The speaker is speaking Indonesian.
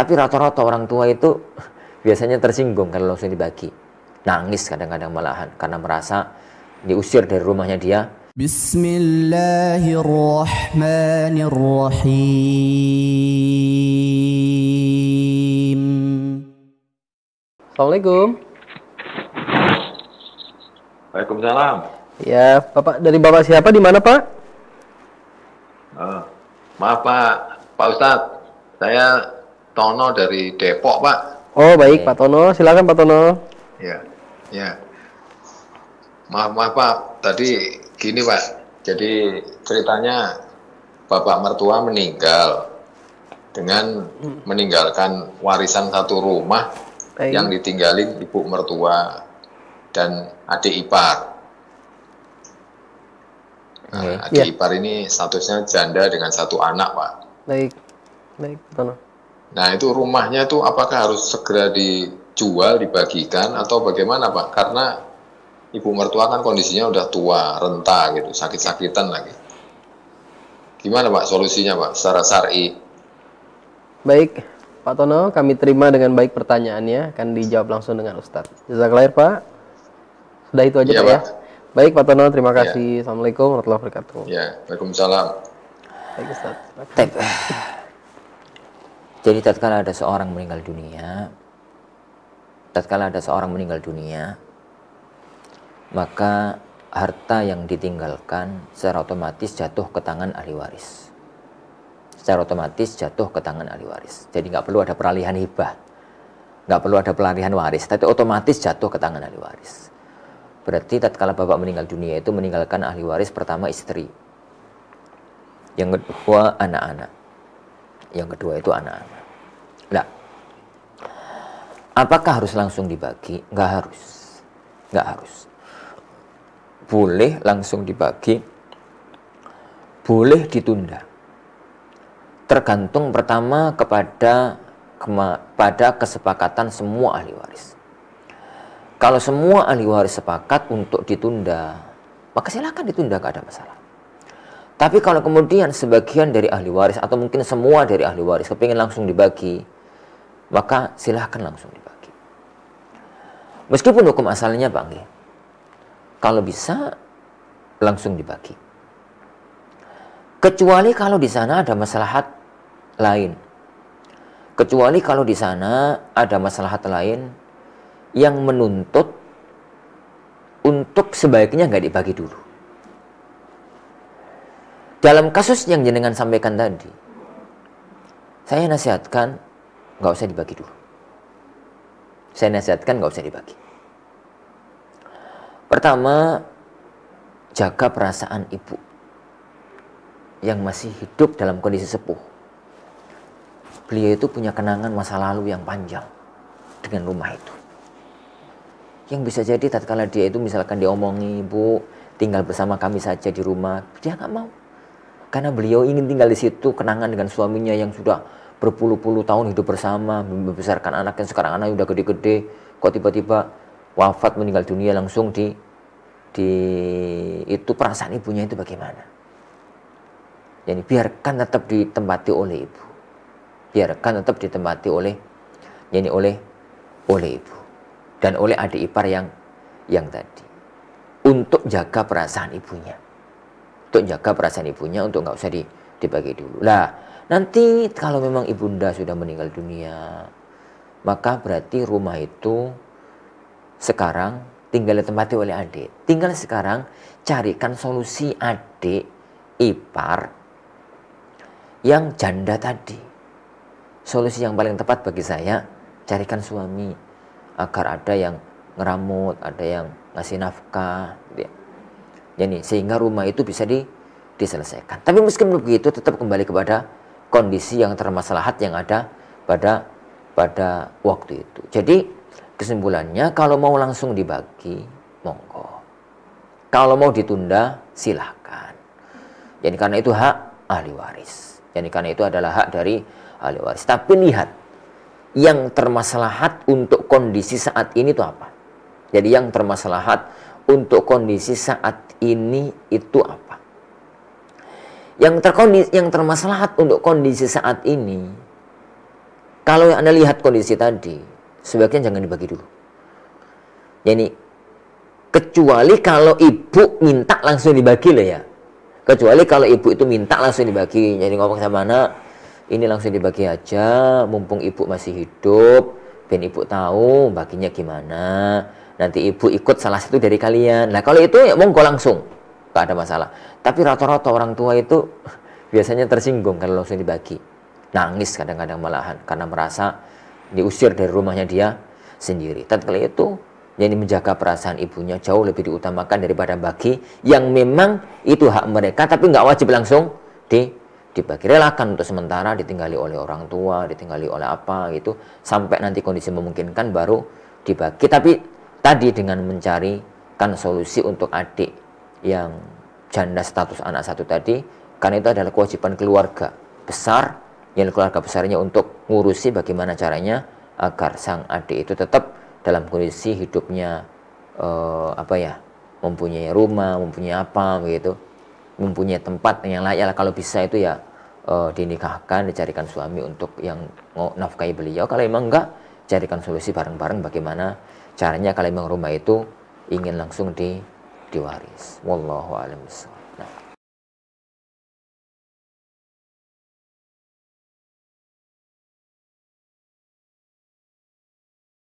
Tapi rata-rata orang tua itu biasanya tersinggung kalau langsung dibagi. Nangis kadang-kadang malahan karena merasa diusir dari rumahnya dia. Bismillahirrahmanirrahim. Assalamualaikum. Waalaikumsalam. Ya, Bapak siapa, di mana Pak? Maaf Pak Ustadz, saya Tono dari Depok Pak. Oh baik Pak Tono, silakan Pak Tono. Ya. Maaf Pak, tadi gini Pak, jadi ceritanya Bapak mertua meninggal dengan meninggalkan warisan satu rumah yang ditinggalin ibu mertua dan adik ipar. Adik ipar ini statusnya janda dengan satu anak Pak. Baik Pak Tono. Nah itu rumahnya tuh apakah harus segera dijual, dibagikan atau bagaimana Pak? Karena ibu mertua kan kondisinya udah tua, renta gitu, sakit-sakitan lagi. Gimana Pak solusinya Pak secara syar'i? Baik Pak Tono, kami terima dengan baik pertanyaannya, akan dijawab langsung dengan Ustadz. Jazakallah Pak. Sudah itu aja Pak ya. Baik Pak Tono, terima kasih. Assalamualaikum warahmatullahi wabarakatuh. Ya, Waalaikumsalam. Baik Ustadz. Jadi tatkala ada seorang meninggal dunia, maka harta yang ditinggalkan secara otomatis jatuh ke tangan ahli waris. Jadi nggak perlu ada peralihan hibah, nggak perlu ada peralihan waris, tapi otomatis jatuh ke tangan ahli waris. Berarti tatkala bapak meninggal dunia itu meninggalkan ahli waris pertama istri, yang kedua anak-anak. Yang kedua itu anak-anak. Nah, apakah harus langsung dibagi? Nggak harus. Boleh langsung dibagi, boleh ditunda. Tergantung pertama pada kesepakatan semua ahli waris. Kalau semua ahli waris sepakat untuk ditunda, maka silakan ditunda, nggak ada masalah. Tapi kalau kemudian sebagian dari ahli waris atau mungkin semua dari ahli waris kepingin langsung dibagi, maka silahkan langsung dibagi. Meskipun hukum asalnya Pak, kalau bisa langsung dibagi. Kecuali kalau di sana ada maslahat lain. Yang menuntut untuk sebaiknya nggak dibagi dulu. Dalam kasus yang jenengan sampaikan tadi, saya nasihatkan nggak usah dibagi dulu. Pertama, jaga perasaan ibu yang masih hidup dalam kondisi sepuh. Beliau itu punya kenangan masa lalu yang panjang dengan rumah itu. Yang bisa jadi tatkala dia itu misalkan diomongi, "Bu, tinggal bersama kami saja di rumah," dia nggak mau. Karena beliau ingin tinggal di situ, kenangan dengan suaminya yang sudah berpuluh-puluh tahun hidup bersama, membesarkan anak yang sekarang anaknya udah gede-gede, kok tiba-tiba wafat meninggal dunia langsung itu perasaan ibunya itu bagaimana? Jadi biarkan tetap ditempati oleh ibu. oleh ibu dan oleh adik ipar yang tadi. Untuk jaga perasaan ibunya. Untuk nggak usah dibagi dulu. Lah, nanti kalau memang ibunda sudah meninggal dunia, maka berarti rumah itu sekarang tinggal ditempati oleh adik. Tinggal sekarang carikan solusi adik ipar yang janda tadi. Solusi yang paling tepat bagi saya, carikan suami agar ada yang ngeramut, ada yang ngasih nafkah, gitu ya. Jadi sehingga rumah itu bisa diselesaikan. Tapi meskipun begitu tetap kembali kepada kondisi yang termasalahat yang ada pada waktu itu. Jadi kesimpulannya kalau mau langsung dibagi, monggo. Kalau mau ditunda, silahkan. Jadi karena itu hak ahli waris. Jadi karena itu adalah hak dari ahli waris. Tapi lihat yang termasalahat untuk kondisi saat ini itu apa? Jadi yang termasalahat untuk kondisi saat ini itu apa? Yang termasalahat untuk kondisi saat ini kalau Anda lihat kondisi tadi, sebaiknya jangan dibagi dulu. Jadi kecuali kalau ibu minta langsung dibagi loh ya. Kecuali kalau ibu itu minta langsung dibagi. Jadi ngomong sama anak, ini langsung dibagi aja, mumpung ibu masih hidup, ben ibu tahu baginya gimana. Nanti ibu ikut salah satu dari kalian. Nah kalau itu ya monggo langsung, gak ada masalah. Tapi rata-rata orang tua itu biasanya tersinggung kalau langsung dibagi. Nangis kadang-kadang malahan karena merasa diusir dari rumahnya dia sendiri. Tatkala itu yang menjaga perasaan ibunya jauh lebih diutamakan daripada bagi yang memang itu hak mereka tapi nggak wajib langsung dibagi. Relakan untuk sementara, ditinggali oleh orang tua, ditinggali oleh apa gitu, sampai nanti kondisi memungkinkan baru dibagi. Tapi tadi dengan mencarikan solusi untuk adik yang janda status anak satu tadi, karena itu adalah kewajiban keluarga besar, yang keluarga besarnya untuk ngurusi bagaimana caranya agar sang adik itu tetap dalam kondisi hidupnya mempunyai rumah, mempunyai apa begitu, mempunyai tempat yang layak. Kalau bisa itu ya dinikahkan, dicarikan suami untuk yang mau nafkahi beliau. Kalau memang enggak, carikan solusi bareng-bareng bagaimana caranya kalau memang rumah itu ingin langsung diwaris. Wallahu a'lam bishawab.